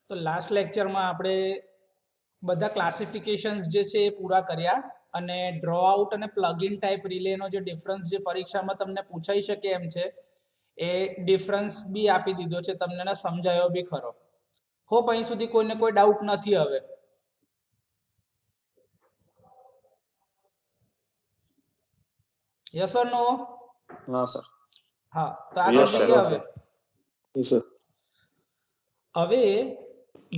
તો લાસ્ટ લેક્ચરમાં આપણે બધા ક્લાસિફિકેશન્સ જે છે એ પૂરા કર્યા અને ડ્રો આઉટ અને પ્લગ ઇન ટાઈપ રિલેનો જે ડિફરન્સ જે પરીક્ષામાં તમને પૂછાઈ શકે એમ છે એ ડિફરન્સ બી આપી દીધો છે તમને ને સમજાયો બી ખરો. હોપ અહીં સુધી કોઈને કોઈ ડાઉટ નથી હવે. યસ ઓર નો? હા સર. હા તો આગળ જઈએ હવે. હવે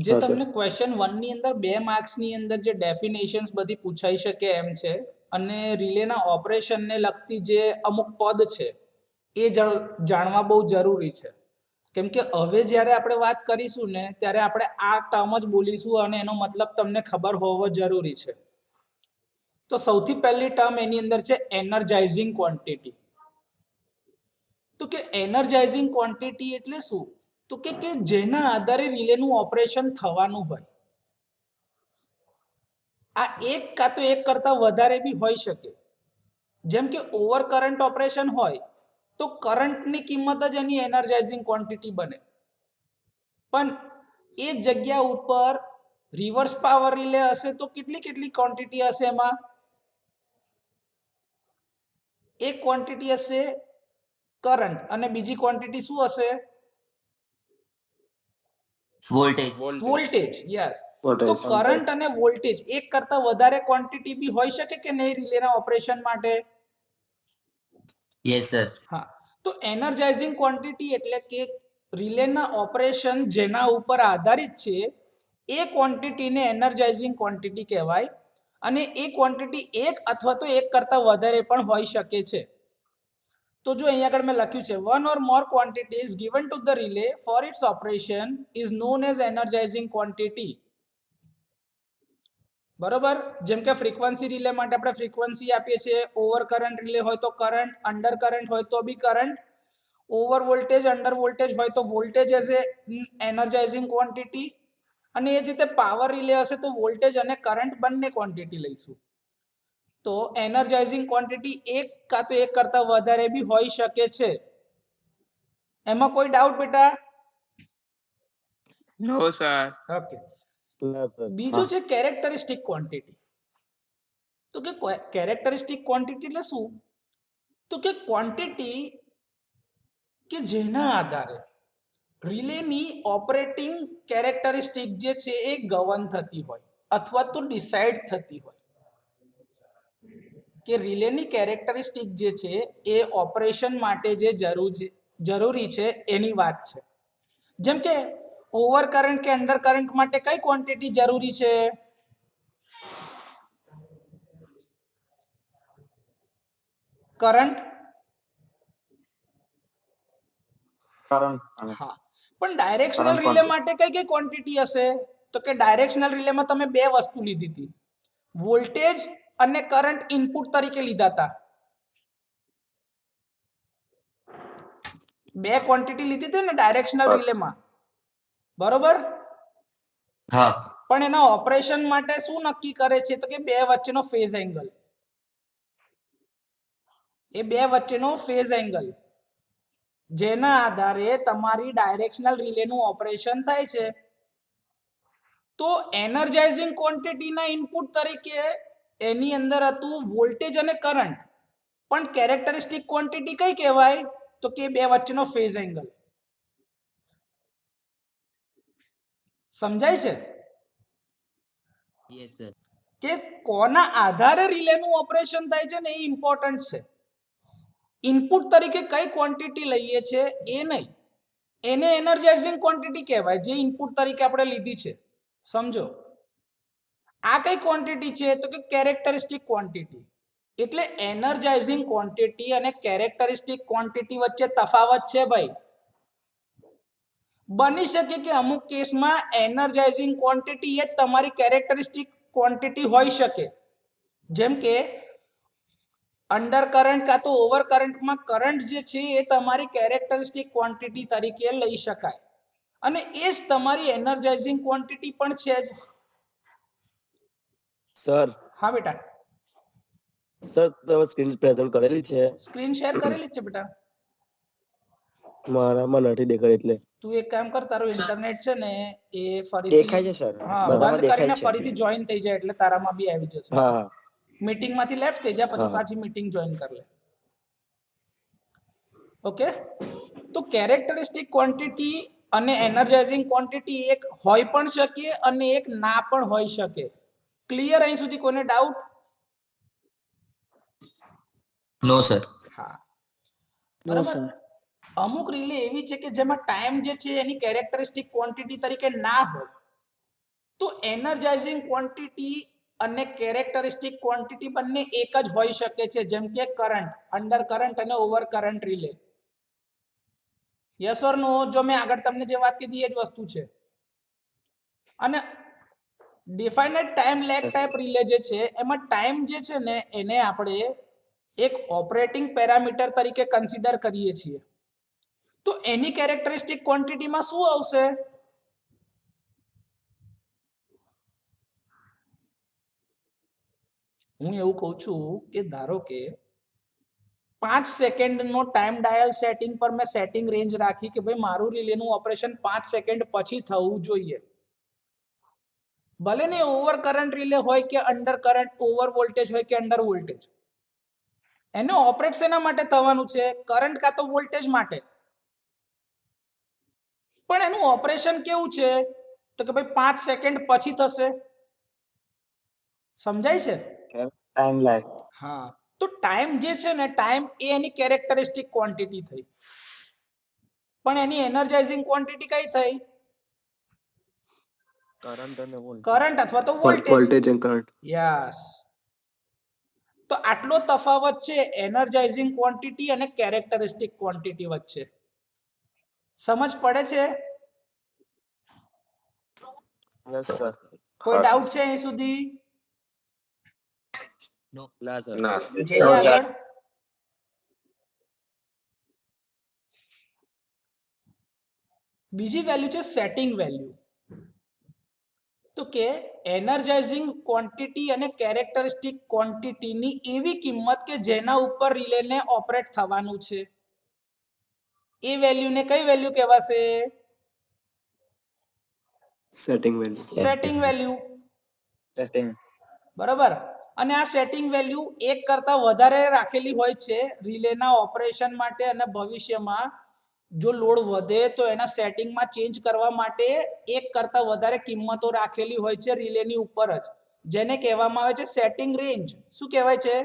જે તમને ક્વેશ્ચન 1 ની અંદર 2 માર્ક્સ ની અંદર જે ડેફિનેશન્સ બધી પૂછાઈ શકે એમ છે અને રિલેના ઓપરેશનને લગતી જે અમુક પદ છે એ જાણવા બહુ જરૂરી છે. કેમ કે હવે જ્યારે આપણે વાત કરીશું ને ત્યારે આપણે આ ટર્મ જ બોલીશું અને એનો મતલબ તમને ખબર હોવો જરૂરી છે. તો સૌથી પહેલી ટર્મ એની અંદર છે એનર્જાઇઝિંગ ક્વોન્ટિટી. તો કે એનર્જાઇઝિંગ ક્વોન્ટિટી એટલે શું? તો કે જેના આધારે રિલેનું ઓપરેશન થવાનું હોય. આ એક કાં તો એક કરતાં વધારે બી હોઈ શકે. જેમ કે ઓવર કરંટ ઓપરેશન હોય તો કરંટની કિંમત જ એની એનર્જાઇઝિંગ ક્વોન્ટિટી બને. પણ એ જગ્યા ઉપર રિવર્સ પાવર રિલે હશે તો કેટલી ક્વોન્ટિટી હશે એમાં? એક ક્વોન્ટિટી હશે કરંટ અને બીજી ક્વોન્ટિટી શું હશે? વોલ્ટેજ. યસ. તો કરંટ અને વોલ્ટેજ એક કરતાં વધારે ક્વોન્ટિટી બી હોઈ શકે કે નહીં રિલેના ઓપરેશન માટે? Yes sir. હા. તો એનર્જાઇઝિંગ ક્વોન્ટિટી એટલે કે રિલેના ઓપરેશન જેના ઉપર આધારિત છે એ ક્વોન્ટિટીને એનર્જાઇઝિંગ ક્વોન્ટિટી કહેવાય અને એ ક્વોન્ટિટી એક અથવા તો એક કરતાં વધારે પણ હોઈ શકે છે. તો જો અહીંયા આગળ મેં લખ્યું છે one or more quantities given to the relay for its operation is known as energizing quantity. બરોબર. જેમ કે ફ્રીક્વન્સી રિલે માટે આપણે ફ્રીક્વન્સી આપીએ છીએ, ઓવર કરંટ રિલે હોય તો કરંટ, અંડર કરંટ હોય તો બી current, over voltage under voltage હોય તો voltage as a energising quantity અને એ જ રીતે પાવર રિલે હશે તો વોલ્ટેજ અને કરંટ બંને ક્વોન્ટિટી લઈશું. તો એનર્જાઇઝિંગ ક્વોન્ટિટી એક કાં તો એક કરતાં વધારે બી હોઈ શકે છે. એમાં કોઈ ડાઉટ બેટા? નો સર. ઓકે. બીજું છે કેરેક્ટરિસ્ટિક ક્વોન્ટિટી. તો કે કેરેક્ટરિસ્ટિક ક્વોન્ટિટી એટલે શું? તો કે ક્વોન્ટિટી કે જેના આધારે રિલેની ઓપરેટિંગ કેરેક્ટરિસ્ટિક જે છે એ ગવર્ન થતી હોય અથવા તો ડિસાઇડ થતી હોય. કે રિલેની કેરેક્ટરિસ્ટિક જે છે એ ઓપરેશન માટે જે જરૂરી છે એની વાત છે. જેમ કે ઓવર કરંટ કે અંડર કરંટ માટે કઈ ક્વોન્ટિટી જરૂરી છે? કરંટ. હા. પણ ડાયરેક્શનલ રિલે માટે કઈ ક્વોન્ટિટી હશે? તો કે ડાયરેક્શનલ રિલેમાં તમે બે વસ્તુ લીધી હતી, વોલ્ટેજ અને કરંટ ઇનપુટ તરીકે લીધા હતા. બે ક્વોન્ટિટી લીધી હતી ને ડાયરેક્શનલ રિલેમાં, બરોબર? હા. પણ એના ઓપરેશન માટે શું નક્કી કરે છે? તો કે બે વચ્ચેનો ફેઝ એંગલ. એ બે વચ્ચેનો ફેઝ એંગલ જેના આધારે તમારી ડાયરેક્શનલ રિલેનું ઓપરેશન થાય છે. તો એનર્જાઇઝિંગ ક્વોન્ટિટીના ઇનપુટ તરીકે એની અંદર હતું વોલ્ટેજ અને કરંટ, પણ કેરેક્ટરિસ્ટિક ક્વોન્ટિટી કઈ કહેવાય? તો કે બે વચ્ચેનો ફેઝ એંગલ. સમજાય છે? Yes sir. કે કોના આધારે રિલેનું ઓપરેશન થાય છે ને એ ઇમ્પોર્ટન્ટ છે. ઇનપુટ તરીકે કઈ ક્વોન્ટિટી લઈએ છે એ નહીં, એને એનર્જાઇઝિંગ ક્વોન્ટિટી કહેવાય જે ઇનપુટ તરીકે આપણે લીધી છે. સમજો. આ કઈ ક્વોન્ટિટી છે? તો કે કેરેક્ટરિસ્ટિક ક્વોન્ટિટી. એટલે એનર્જાઇઝિંગ ક્વોન્ટિટી અને કેરેક્ટરિસ્ટિક ક્વોન્ટિટી વચ્ચે તફાવત છે ભાઈ. બની શકે કે અમુક કેસમાં એનર્જાઇઝિંગ ક્વોન્ટિટી એ તમારી કેરેક્ટરિસ્ટિક ક્વોન્ટિટી હોઈ શકે. જેમ કે અંડર કરંટ કાં તો ઓવર કરંટમાં કરંટ જે છે એ તમારી કેરેક્ટરિસ્ટિક ક્વોન્ટિટી તરીકે લઈ શકાય અને એ જ તમારી એનર્જાઇઝિંગ ક્વોન્ટિટી પણ છે જ. સર. હા બેટા. સર તમે સ્ક્રીન પ્રેઝન્ટ કરેલી છે? સ્ક્રીન શેર કરેલી જ છે બેટા. મારામાં નથી દેખાય એટલે તું એક કામ કર, તારું ઇન્ટરનેટ છે ને એ ફરીથી દેખાય છે સર હા બધામાં બંધ દેખાય કરીને છે ફરીથી જોઈન થઈ જાય એટલે તારામાં બી આવી જશે. હા હા મીટિંગ માંથી લેફ્ટ થઈ જા, પછી હા. પાછી મીટિંગ જોઈન કર લે. ઓકે, તો કેરેક્ટરિસ્ટિક ક્વોન્ટિટી અને એનર્જાઇઝિંગ ક્વોન્ટિટી એક હોય પણ શકે અને એક ના પણ હોઈ શકે. ક્લિયર અહીં સુધી? કોઈને ડાઉટ? નો સર. હા નો બરાબર. સર. અમુક રિલે એવી છે કે જેમાં ટાઈમ જે છે એની કેરેક્ટરિસ્ટિક ક્વોન્ટિટી તરીકે ના હોય, તો એનર્જાઇઝિંગ ક્વોન્ટિટી અને કેરેક્ટરિસ્ટિક ક્વોન્ટિટી બંને એક જ હોઈ શકે છે, જેમ કે કરંટ, અંડર કરંટ અને over current relay. Yes or no? જો મેં આગળ તમને જે વાત કીધી એ જ વસ્તુ છે. અને ડિફાઇનાઇટ ટાઈમ લેગ ટાઈપ રિલે જે છે એમાં ટાઈમ જે છે ને એને આપણે એક ઓપરેટિંગ પેરામીટર તરીકે કન્સિડર કરીએ છીએ. તો એની કેરેક્ટરિસ્ટિક ક્વોન્ટિટીમાં શું આવશે? હું એવું કહું છું કે ધારો કે 5 સેકન્ડનો ટાઈમ ડાયલ સેટિંગ પર મેં સેટિંગ રેન્જ રાખી કે ભાઈ મારું રિલેનું ઓપરેશન 5 સેકન્ડ પછી થવું જોઈએ. ભલે ને ઓવર કરંટ રિલે હોય કે અંડર કરંટ, ઓવર વોલ્ટેજ હોય કે અંડર વોલ્ટેજ, એને ઓપરેટ શેના માટે થવાનું છે? કરંટ કાં તો વોલ્ટેજ માટે. પણ એનું ઓપરેશન કેવું છે? તો કે ભાઈ 5 સેકન્ડ પછી થશે. સમજાય છે? Time lag. હા, તો ટાઈમ જે છે ને, ટાઈમ એ એની કેરેક્ટરિસ્ટિક ક્વોન્ટિટી થઈ, પણ એની એનર્જાઇઝિંગ ક્વોન્ટિટી કઈ થઈ? કરંટ અને વોલ્ટેજ. કરંટ અથવા તો voltage. Voltage end current. Yes. તો આટલો તફાવત છે એનર્જાઇઝિંગ ક્વોન્ટિટી અને કેરેક્ટરિસ્ટિક ક્વોન્ટિટી વચ્ચે. સમજ પડે છે? Yes sir. કોઈ ડાઉટ છે અહીં સુધી? નો. ના સર. જઈએ આગળ. બીજી વેલ્યુ છે સેટિંગ વેલ્યુ. તો કે એનર્જાઇઝિંગ ક્વોન્ટિટી અને કેરેક્ટરિસ્ટિક ક્વોન્ટિટીની એવી કિંમત કે જેના ઉપર રિલેને ઓપરેટ થવાનું છે, એ વેલ્યુને કઈ વેલ્યુ કહેવાશે? Setting value. Setting value. Setting. બરાબર. અને આ સેટિંગ વેલ્યુ એક કરતા વધારે રાખેલી હોય છે રિલેના ઓપરેશન માટે, અને ભવિષ્યમાં જો લોડ વધે તો એના સેટિંગમાં ચેન્જ કરવા માટે એક કરતા વધારે કિંમતો રાખેલી હોય છે રિલેની ઉપર જ, જેને કહેવામાં આવે છે સેટિંગ રેન્જ. શું કહેવાય છે?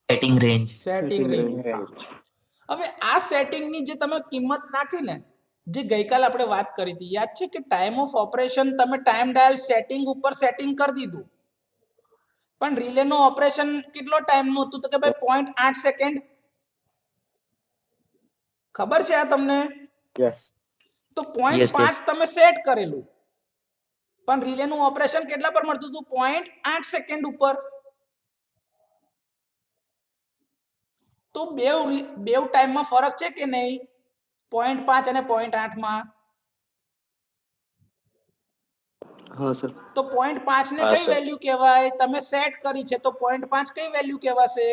Setting range. Setting range. હવે આ સેટિંગની જે તમે કિંમત નાખી ને, જે ગઈકાલ આપણે વાત કરી હતી, યાદ છે કે ટાઈમ ઓફ ઓપરેશન તમે ટાઈમ ડાયલ સેટિંગ ઉપર સેટિંગ કરી દીધું, પણ રિલેનો ઓપરેશન કેટલો ટાઈમનું હતું? તો કે ભાઈ 0.8 સેકન્ડ. ખબર છે આ તમને? યસ. તો 0.5 તમે સેટ કરેલું, પણ રિલેનું ઓપરેશન કેટલા પર મળતું હતું? 0.8 સેકન્ડ ઉપર. તો બેવ ટાઈમમાં ફરક છે કે નહીં? 0.5 અને 0.8 માં. હા સર. તો 0.5 ને કઈ વેલ્યુ કહેવાય? તમે સેટ કરી છે તો 0.5 કઈ વેલ્યુ કહેવાશે?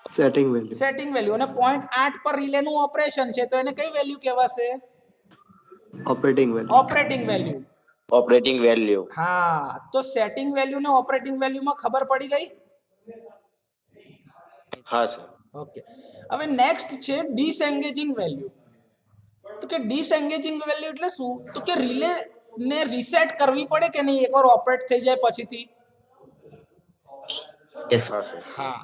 Setting value. Setting value. અને 0.8 પર રિલેનું ઓપરેશન છે તો એને કઈ વેલ્યુ કહેવાશે? Operating value. Operating value. Operating value. હા, તો સેટિંગ વેલ્યુ ને ઓપરેટિંગ વેલ્યુમાં ખબર પડી ગઈ? હા સર. ઓકે. હવે નેક્સ્ટ છે ડિસએન્ગેજિંગ વેલ્યુ. તો કે ડિસએન્ગેજિંગ વેલ્યુ એટલે શું? તો કે રિલે ને રીસેટ કરવી પડે કે નહીં એકવાર ઓપરેટ થઈ જાય પછીથી? યસ. હા સર. હા.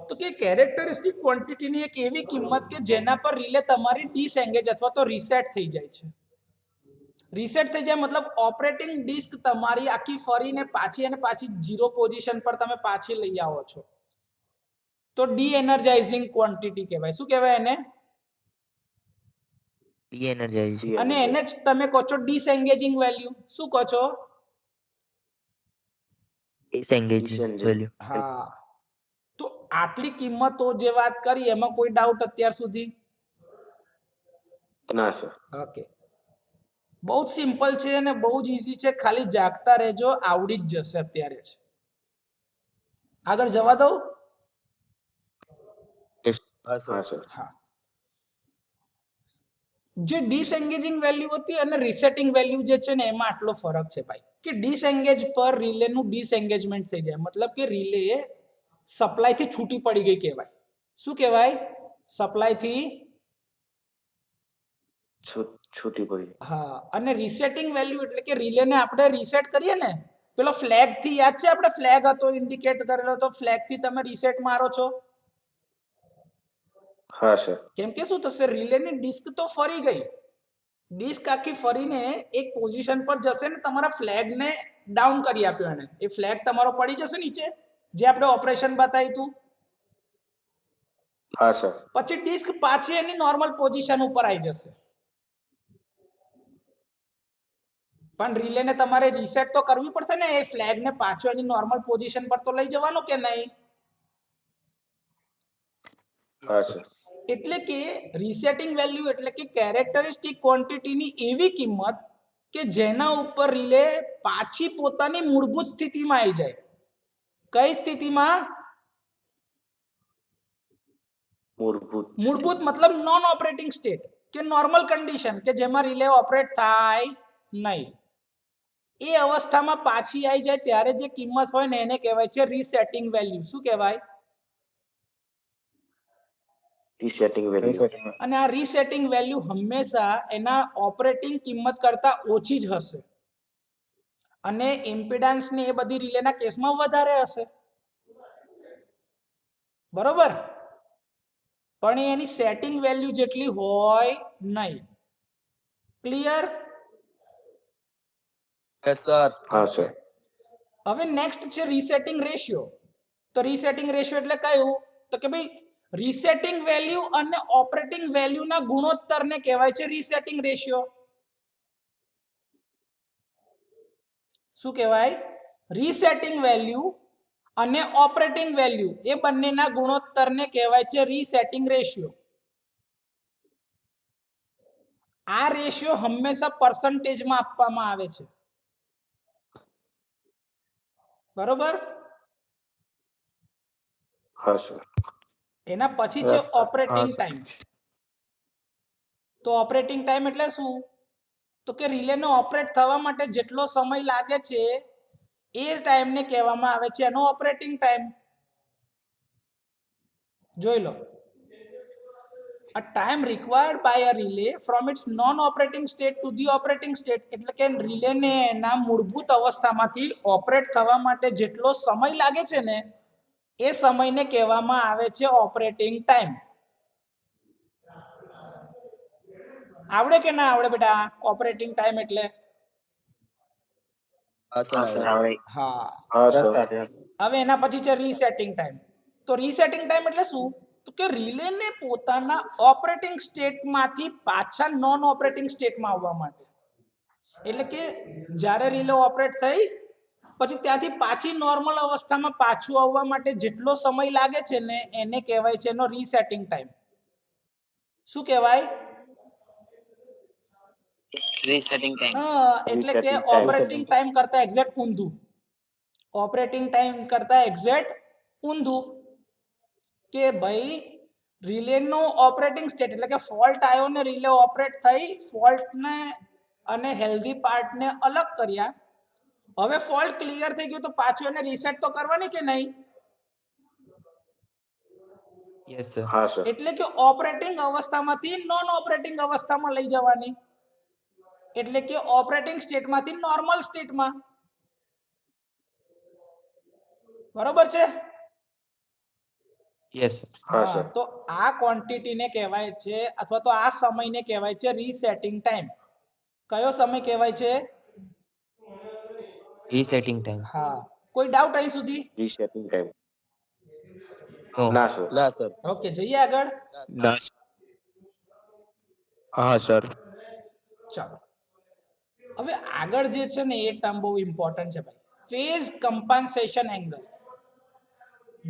તો કે કેરેક્ટરિસ્ટિક ક્વોન્ટિટીની એક એવી કિંમત કે જેના પર રિલે તમારી ડિસએન્ગેજ અથવા તો રીસેટ થઈ જાય છે. રીસેટ થઈ જાય મતલબ ઓપરેટિંગ ડિસ્ક તમારી આખી ફરીને પાછી અને પાછી 0 પોઝિશન પર તમે પાછી લઈ આવો છો, તો ડી એનર્જાઇઝિંગ ક્વોન્ટિટી કહેવાય. શું કહેવાય એને? De-energise. અને એને જ તમે કહો છો ડિસએન્ગેજિંગ વેલ્યુ. શું કહો છો? ડિસએન્ગેજ વેલ્યુ. હા. તો આટલી કિંમતો જે વાત કરી એમાં કોઈ ડાઉટ અત્યાર સુધી? ના સર. ઓકે. બહુ જ સિમ્પલ છે અને બહુ જ ઈઝી છે, ખાલી જાગતા રહેજો, આવડી જ જશે અત્યારે જ. આગળ જવા દઉં? हाँ सर હા, જે ડિસએન્ગેજિંગ વેલ્યુ હતી અને રીસેટિંગ વેલ્યુ જે છે ને એમાં આટલો ફરક છે ભાઈ કે ડિસએન્ગેજ પર રિલે નું ડિસએન્ગેજમેન્ટ થઈ જાય, મતલબ કે રિલે સપ્લાય થી છૂટી પડી ગઈ કહેવાય. શું કહેવાય? સપ્લાય થી છૂટી પડી. હા, અને રીસેટિંગ વેલ્યુ એટલે કે રિલે ને આપણે રીસેટ કરીએ ને, પેલો ફ્લેગ થી યાદ છે, આપણે ફ્લેગ હતો ઇન્ડિકેટ કરેલો, તો ફ્લેગ થી તમે રીસેટ મારો છો. હા સર. કેમ કે શું થશે, રિલે ની ડિસ્ક તો ફરી ગઈ, ડિસ્ક આખી ફરીને એક પોઝિશન પર જશે ને તમારા ફ્લેગ ને ડાઉન કરી આપ્યો એને, એ ફ્લેગ તમારો પડી જશે નીચે, જે આપણે ઓપરેશન બતાવ્યું હતું. હા સર. પછી ડિસ્ક પાછી એની નોર્મલ પોઝિશન ઉપર આવી જશે, પણ રિલે ને તમારે રીસેટ તો કરવી પડશે ને, એ ફ્લેગ ને પાછો એની નોર્મલ પોઝિશન પર તો લઈ જવાનો કે નહીં? હા સર. એટલે કે રીસેટિંગ વેલ્યુ એટલે કે કેરેક્ટરિસ્ટિક ક્વોન્ટિટીની એવી કિંમત કે જેના ઉપર રિલે પાછી પોતાની મૂળભૂત સ્થિતિમાં આવી જાય. કઈ સ્થિતિમાં? મૂળભૂત મતલબ નોન ઓપરેટિંગ સ્ટેટ કે નોર્મલ કન્ડિશન કે જેમાં રિલે ઓપરેટ થાય નહીં, એ અવસ્થામાં પાછી આવી જાય ત્યારે જે કિંમત હોય ને એને કહેવાય છે રીસેટિંગ વેલ્યુ. શું કહેવાય? Resetting value. અને આ રીસેટિંગ વેલ્યુ હંમેશા એના ઓપરેટિંગ કિંમત કરતા ઓછી જ હશે, અને ઇમ્પિડન્સ ને એ બધી રિલેના કેસમાં વધારે હશે, બરોબર? પણ એની સેટિંગ વેલ્યુ જેટલી હોય નહીં. ક્લિયર? Yes sir. હા સર. હવે નેક્સ્ટ છે રીસેટિંગ રેશિયો. તો રીસેટિંગ રેશિયો એટલે કયું? તો કે ભાઈ રીસેટિંગ વેલ્યુ અને ઓપરેટિંગ વેલ્યુના ગુણોત્તરને કહેવાય છે રીસેટિંગ રેશિયો. શું કહેવાય? રીસેટિંગ વેલ્યુ અને ઓપરેટિંગ વેલ્યુ એ બંનેના ગુણોત્તરને કહેવાય છે રીસેટિંગ રેશિયો. આ રેશિયો હંમેશા પર્સન્ટેજમાં આપવામાં આવે છે, બરોબર? હા સર. એના પછી છે ઓપરેટિંગ ટાઈમ. તો ઓપરેટિંગ ટાઈમ એટલે શું? તો કે રિલેને ઓપરેટ થવા માટે જેટલો સમય લાગે છે એ ટાઈમને કહેવામાં આવે છે એનો ઓપરેટિંગ ટાઈમ. જોઈ લો, a time required by a relay from its non operating state to the operating state. એટલે કે રિલે ને એના મૂળભૂત અવસ્થામાંથી ઓપરેટ થવા માટે જેટલો સમય લાગે છે ને એ સમયને કહેવામાં આવે છે ઓપરેટિંગ ટાઈમ. આવડે કે ના આવડે બેટા ઓપરેટિંગ ટાઈમ એટલે? હા. હવે એના પછી છે રીસેટિંગ ટાઈમ. તો રીસેટિંગ ટાઈમ એટલે શું? તો કે રિલે ને પોતાના ઓપરેટિંગ સ્ટેટમાંથી પાછા નોન ઓપરેટિંગ સ્ટેટમાં આવવા માટે. એટલે કે જ્યારે રિલે ઓપરેટ થઈ પછી ત્યાંથી પાછી નોર્મલ અવસ્થામાં પાછું આવવા માટે જેટલો સમય લાગે છે ને એને કહેવાય છે એનો રીસેટિંગ ટાઈમ. શું કહેવાય? Resetting time. એટલે કે ઓપરેટિંગ ટાઈમ કરતા એક્ઝેક્ટ ઊંધું. ઓપરેટિંગ ટાઈમ કરતા એક્ઝેક્ટ ઊંધું. કે ભાઈ રિલેનો ઓપરેટિંગ સ્ટેટ એટલે કે ફોલ્ટ આવ્યો ને રિલે ઓપરેટ થઈ, ફોલ્ટને અને હેલ્ધી પાર્ટને અલગ કર્યા. હવે ફોલ્ટ ક્લિયર થઈ ગયો તો પાછું એને રીસેટ તો કરવાની કે નહીં? Yes sir. હા સર. એટલે કે ઓપરેટિંગ અવસ્થામાંથી નોન ઓપરેટિંગ અવસ્થામાં લઈ જવાની. એટલે કે ઓપરેટિંગ સ્ટેટમાંથી નોર્મલ સ્ટેટમાં. બરોબર છે? યસ. હા, તો આ ક્વોન્ટિટીને કહેવાય છે અથવા તો આ સમયને કહેવાય છે રીસેટિંગ ટાઈમ. કયો સમય કહેવાય છે? Resetting time. હા. કોઈ ડાઉટ અહીં સુધી? Resetting time. નો. ના સર. ઓકે, જઈએ આગળ. હા સર. ચાલો, હવે આગળ જે છે ને એ ટર્મ બહુ ઇમ્પોર્ટન્ટ છે ભાઈ. ફેઝ કમ્પન્સેશન એંગલ,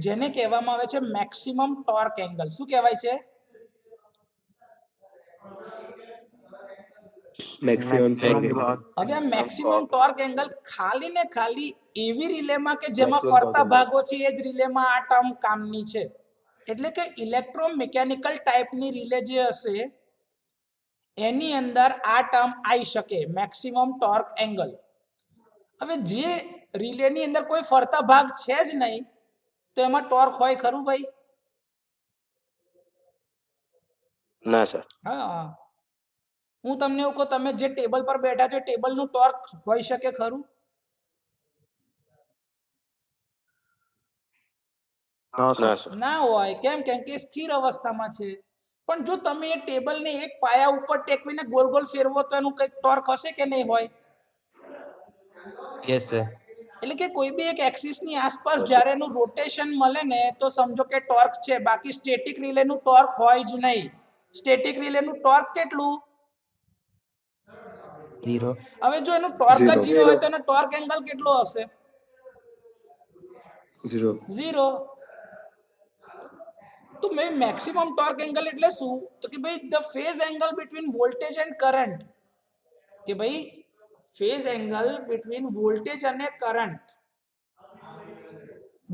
જેને કહેવામાં આવે છે મેક્સિમમ ટોર્ક એંગલ. શું કહેવાય છે? Maximum torque. હવે આ મેક્સિમમ ટોર્ક એંગલ ખાલી ને ખાલી એવી રિલેમાં કે જેમાં ફરતા ભાગો છે એ જ રિલેમાં આ ટર્મ કામની છે. એટલે કે ઇલેક્ટ્રોમિકેનિકલ ટાઈપની રિલે જે હશે એની અંદર આ ટર્મ આવી શકે, મેક્સિમમ ટોર્ક એંગલ. હવે જે રિલેની અંદર કોઈ ફરતા ભાગ છે જ નહીં તો એમાં ટોર્ક હોય ખરું ભાઈ? ના સર. હા, હું તમને એવું કહું, તમે જે ટેબલ પર બેઠા છો ટેબલનું ટોર્ક હોઈ શકે ખરું? ના સર. ના હોય. કેમ? કેમ કે સ્થિર અવસ્થામાં છે. પણ જો તમે એ ટેબલને એક પાયા ઉપર ટેકવીને ગોલ ગોલ ફેરવો તો એનું કંઈક ટોર્ક હશે કે નહીં હોય? Yes sir. એટલે કે કોઈ બી એક એક્સિસની આસપાસ જ્યારે એનું રોટેશન મળે ને તો સમજો કે ટોર્ક છે, બાકી સ્ટેટિક રિલેનું ટોર્ક હોય જ નહીં. સ્ટેટિક રિલેનું ટોર્ક કેટલું? 0. હવે જો એનું ટોર્ક જ 0 હોય તો એનો ટોર્ક એંગલ કેટલો હશે? 0. તો મેક્સિમમ ટોર્ક એંગલ એટલે શું? તો કે ભાઈ the phase angle between voltage end current. કે ભાઈ ફેઝ એંગલ બિટવીન વોલ્ટેજ અને કરંટ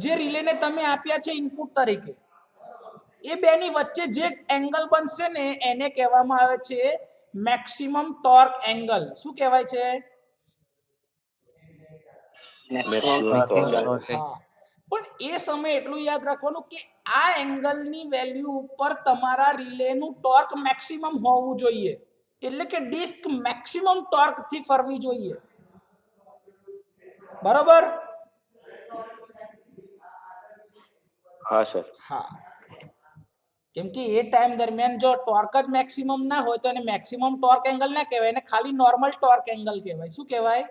જે રિલેને તમે આપ્યા છે ઇનપુટ તરીકે, એ બેની વચ્ચે જે એંગલ બનશે ને એને કહેવામાં આવે છે મેક્સિમમ ટોર્ક એંગલ. શું કહેવાય છે? મેક્સિમમ હા. પણ એ સમયે એટલું યાદ રાખવાનું કે આ એંગલની વેલ્યુ ઉપર તમારા રિલેનું ટોર્ક મેક્સિમમ હોવું જોઈએ. એટલે કે ડિસ્ક મેક્સિમમ ટોર્ક થી ફરવી જોઈએ. બરોબર? હા સર. હા. કેમ કે એ ટાઈમ દરમિયાન જો ટોર્ક જ મેક્સિમમ ના હોય તો એને મેક્સિમમ ટોર્ક એંગલ ના કહેવાય, એને ખાલી નોર્મલ ટોર્ક એંગલ કહેવાય. શું કહેવાય?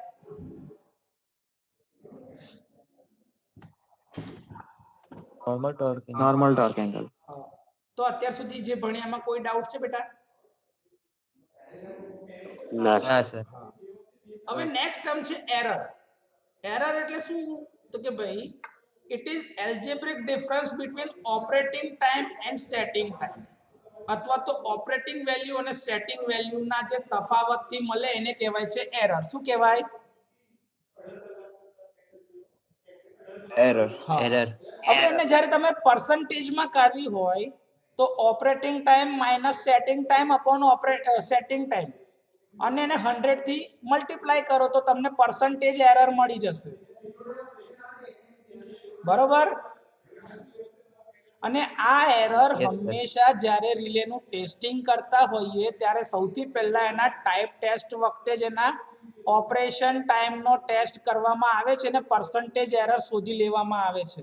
Normal torque angle. તો અત્યાર સુધી જે ભણ્યામાં કોઈ ડાઉટ છે બેટા? ના ના સર. સર. હવે નેક્સ્ટ ટર્મ છે એરર. એરર એટલે શું? તો કે ભાઈ it is algebraic difference between operating time and setting time, અથવા તો ઓપરેટિંગ વેલ્યુ અને સેટિંગ વેલ્યુના જે તફાવતથી મળે એને કહેવાય છે એરર. શું કહેવાય? એરર. એરર. હવે એને જ્યારે તમે પર્સન્ટેજમાં કાઢવી હોય તો operating time minus setting time upon setting time, અને એને 100 થી મલ્ટીપ્લાય કરો તો તમને પર્સન્ટેજ એરર મળી જશે. બરોબર? અને આ એરર Yes, sir. હંમેશા જ્યારે રિલેનું ટેસ્ટિંગ કરતા હોઈએ ત્યારે સૌથી પહેલા એના ટાઈપ ટેસ્ટ વખતે જ એના ઓપરેશન ટાઈમનો ટેસ્ટ કરવામાં આવે છે અને પર્સન્ટેજ એરર શોધી લેવામાં આવે છે.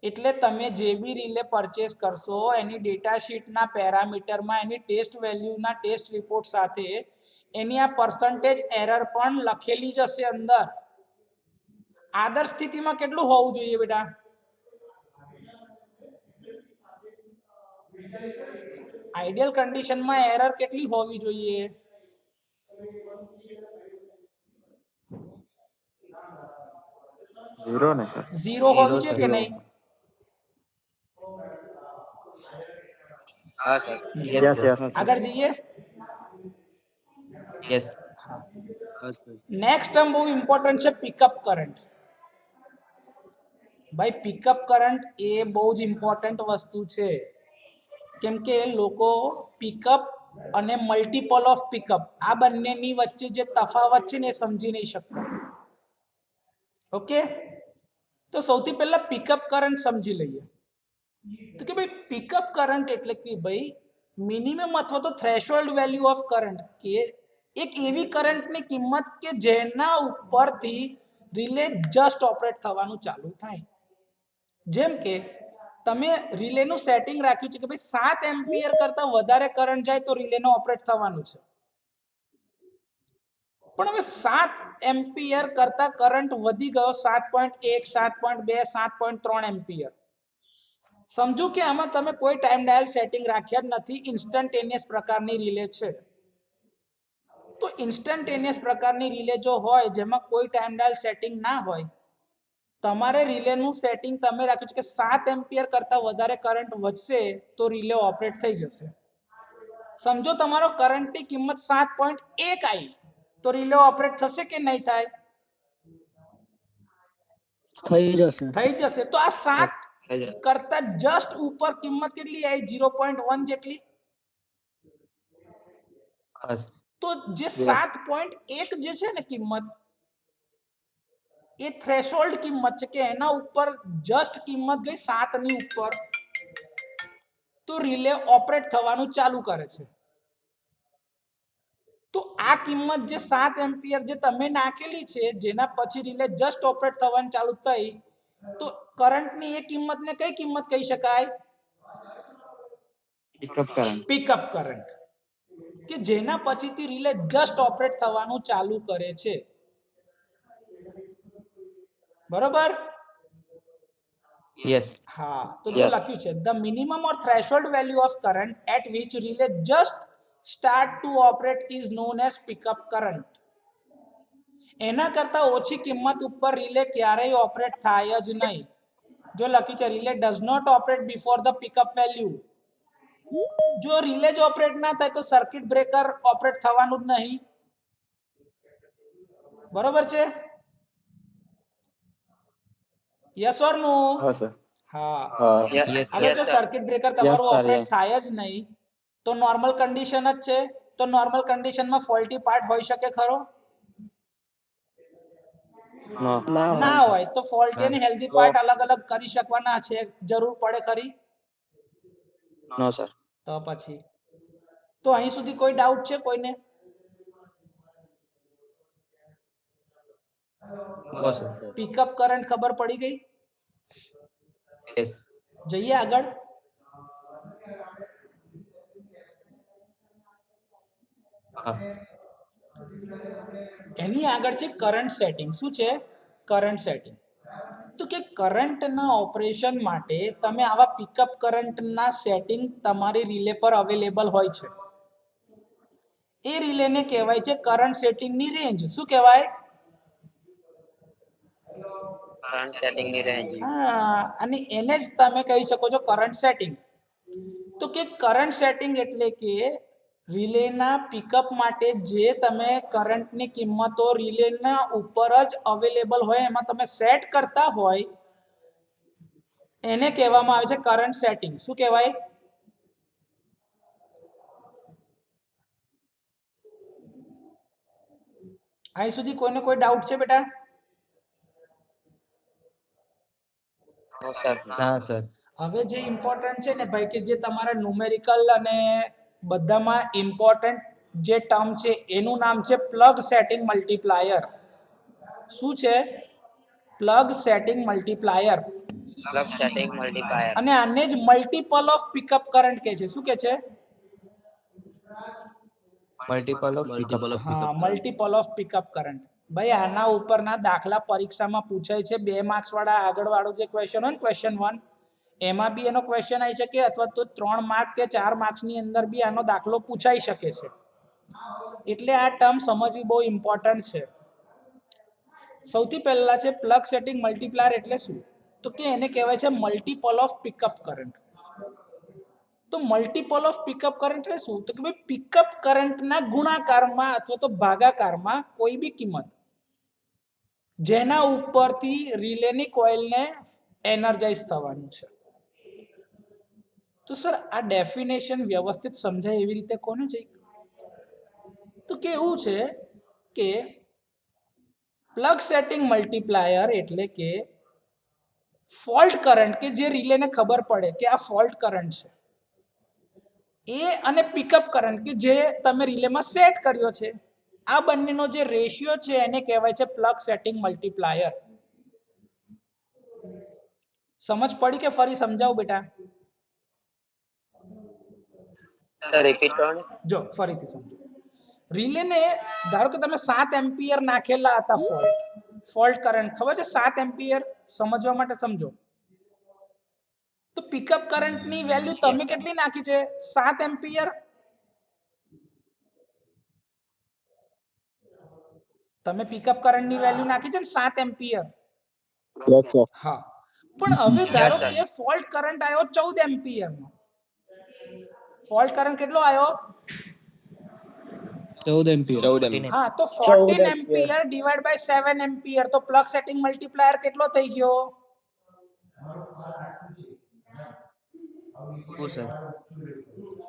એટલે તમે જે બી રિલે પરચેસ કરશો એની ડેટા શીટના પેરામીટરમાં એની ટેસ્ટ વેલ્યુના ટેસ્ટ રિપોર્ટ સાથે એની આ પર્સન્ટેજ એરર પણ લખેલી જ હશે અંદર. આદર્શ સ્થિતિમાં કેટલું હોવું જોઈએ બેટા? આઈડિયલ કન્ડિશનમાં એરર કેટલી હોવી જોઈએ? ઝીરો હોવી જોઈએ કે નહીં? હા સર. Yes sir. આગળ જઈએ. યસ. નેક્સ્ટ ટર્મ બહુ ઇમ્પોર્ટન્ટ છે, પિકઅપ કરંટ. ભાઈ પિકઅપ કરંટ એ બહુ જ ઇમ્પોર્ટન્ટ વસ્તુ છે. કેમ કે લોકો પિકઅપ અને મલ્ટીપલ ઓફ પિકઅપ આ બંનેની વચ્ચે જે તફાવત છે ને એ સમજી નહીં શકતા. ઓકે, તો સૌથી પહેલા પિકઅપ કરંટ સમજી લઈએ. તો કે ભાઈ પિકઅપ કરંટ એટલે કે ભાઈ મિનિમમ અથવા તો થ્રેશોલ્ડ વેલ્યુ ઓફ કરંટ, કે એક એવી કરંટની કિંમત કે જેના ઉપરથી રિલે જસ્ટ ઓપરેટ થવાનું ચાલુ થાય. જેમ કે તમે રિલેનું સેટિંગ રાખ્યું છે કે ભાઈ 7 એમ્પિયર કરતા વધારે કરંટ જાય તો રિલેનો ઓપરેટ થવાનું છે. પણ હવે 7 એમ્પિયર કરતા કરંટ વધી ગયો 7.1, 7.2, 7.3 એમ્પિયર. સમજો કે આમાં તમે કોઈ ટાઈમ ડાયલ સેટિંગ રાખ્યા જ નથી, ઇન્સ્ટન્ટેનિયસ પ્રકારની રિલે છે. તો ઇન્સ્ટન્ટેનિયસ પ્રકારની રિલે જો હોય જેમાં કોઈ ટાઈમ ડાયલ સેટિંગ ના હોય, તમારે રિલેનું સેટિંગ તમે રાખ્યું છે કે 7 એમ્પિયર કરતા વધારે કરંટ વધશે તો રિલે ઓપરેટ થઈ જશે. સમજો તમારો કરંટની કિંમત 7.1 આવી તો રિલે ઓપરેટ થશે કે નહીં થાય? થઈ જશે. તો આ 7 કરતા જસ્ટ ઉપર કિંમત કેટલી આવી 0.1 જેટલી. હા તો જે 7.1 જે છે ને કિંમત એ થ્રેશોલ્ડ કિંમત છે કે એના ઉપર જસ્ટ કિંમત ગઈ 7 ની ઉપર તો રિલે ઓપરેટ થવાનું ચાલુ કરે છે. તો આ કિંમત જે 7 એમ્પિયર જે તમે નાખેલી છે જેના પછી રિલે જસ્ટ ઓપરેટ થવાનું ચાલુ થઈ તો કરંટની એ કિંમતને કઈ કિંમત કહી શકાય? પિકઅપ કરંટ, કે જેના પછીથી રિલે જસ્ટ ઓપરેટ થવાનું ચાલુ કરે છે. બરોબર? યસ. હા, તો જો લખ્યું છે the minimum or threshold value of current at which relay just start to operate is known as pickup current. એના કરતા ઓછી કિંમત ઉપર રિલે ક્યારેય ઓપરેટ થાય જ નહીં. જો લખ્યું છે relay does not operate before the pickup value. જો રિલે જ ઓપરેટ ના થાય તો સર્કિટ બ્રેકર ઓપરેટ થવાનું જ નહીં. બરોબર છે? યસ ઓર નો? હા સર. હા. યસ હવે જો સર્કિટ બ્રેકર તમારું sir, ઓપરેટ yes. થાય જ નહીં તો નોર્મલ કન્ડિશન જ છે. તો નોર્મલ કન્ડિશનમાં ફોલ્ટી પાર્ટ હોઈ શકે ખરો? ના હોય. તો ફોલ્ટી અને હેલ્ધી પાર્ટ અલગ અલગ કરી શકવાના છે, જરૂર પડે ખરી? No, sir. તો પછી તો અહીં સુધી કોઈ ડાઉટ છે કોઈને? બસ. પિકઅપ કરંટ ખબર પડી ગઈ? યસ. જઈએ આગળ. હા. એની આગળ છે કરંટ સેટિંગ. શું છે? Current setting. તો કે કરંટના ઓપરેશન માટે તમે આવા પિકઅપ કરંટના સેટિંગ તમારી રિલે પર અવેલેબલ હોય છે. એ રિલેને કહેવાય છે કરંટ સેટિંગની રેન્જ. શું કહેવાય? કરંટ સેટિંગ ની રેન્જ. હા, અને એને જ તમે કહી શકો છો કરંટ સેટિંગ. તો કે કરંટ સેટિંગ એટલે કે રિલેના પિકઅપ માટે જે તમે કરંટની કિંમતો રિલેના ઉપર જ અવેલેબલ હોય એમાં તમે સેટ કરતા હોય એને કહેવામાં આવે છે કરંટ સેટિંગ. શું કહેવાય? અહીં સુધી કોઈને કોઈ ડાઉટ છે બેટા? ના સર. હવે જે ઇમ્પોર્ટન્ટ છે ને ભાઈ કે જે તમારા ન્યુમેરિકલ અને બધામાં ઇમ્પોર્ટન્ટ જે ટર્મ છે એનું નામ છે પ્લગ સેટિંગ મલ્ટીપ્લાયર. શું છે? Plug setting multiplier. Plug setting multiplier. અને આને જ મલ્ટીપલ ઓફ પિકઅપ કરંટ કહે છે. શું કહે છે? Multiple of pickup. હા, મલ્ટીપલ ઓફ પિકઅપ કરંટ. ભાઈ આના ઉપરના દાખલા પરીક્ષામાં પૂછાય છે. 2 માર્ક્સ વાળા આગળ વાળો જે ક્વેશ્ચન હોય ને ક્વેશ્ચન 1 એમાં બી એનો ક્વેશ્ચન આવી શકે અથવા તો 3 માર્ક કે 4 માર્ક્સની અંદર બી આનો દાખલો પૂછાઈ શકે છે. એટલે આ ટર્મ સમજવી બહુ ઇમ્પોર્ટન્ટ છે. સૌથી પહેલા છે પ્લગ સેટિંગ મલ્ટીપ્લાયર એટલે શું? તો કે એને કહેવાય છે મલ્ટીપલ ઓફ પિકઅપ કરંટ. તો મલ્ટીપલ ઓફ પિકઅપ કરંટ એટલે શું? તો કે ભાઈ પિકઅપ કરંટના ગુણાકારમાં અથવા તો ભાગાકારમાં કોઈ બી કિંમત જેના ઉપરથી રિલેની કોઇલને એનર્જાઇઝ થવાનું છે. તો સર આ ડેફિનેશન વ્યવસ્થિત સમજાય એવી રીતે કોને છે? તો કે એવું છે કે પ્લગ સેટિંગ મલ્ટીપ્લાયર એટલે કે ફોલ્ટ કરંટ કે જે રિલેને ખબર પડે કે આ ફોલ્ટ કરંટ છે એ અને પિકઅપ કરંટ કે જે તમે રિલેમાં સેટ કર્યો છે આ બંનેનો જે રેશિયો છે એને કહેવાય છે પ્લગ સેટિંગ મલ્ટીપ્લાયર. સમજ પડી કે ફરી સમજાવું બેટા? રિપીટ કરો ને. જો ફરીથી સમજો. રિલેને ધારો કે તમે 7 એમ્પિયર નાખેલા હતા ફોલ્ટ કરંટ ખબર છે 7 એમ્પિયર સમજવા માટે સમજો. તો પિકઅપ કરંટની વેલ્યુ તમે કેટલી નાખી છે? 7 એમ્પિયર. તમે પિકઅપ કરંટની વેલ્યુ નાખી છે ને 7 એમ્પિયર. Yes, sir. હા, પણ હવે ધારો કે ફોલ્ટ કરંટ આવ્યો 14 એમ્પિયર નો. ફોલ્ટ કરંટ કેટલો આવ્યો? 14 ampere. હા, તો 14 એમ્પિયર ડિવાઇડ બાય 7 એમ્પિયર તો પ્લગ સેટિંગ મલ્ટીપ્લાયર કેટલો થઈ ગયો? 2 sir.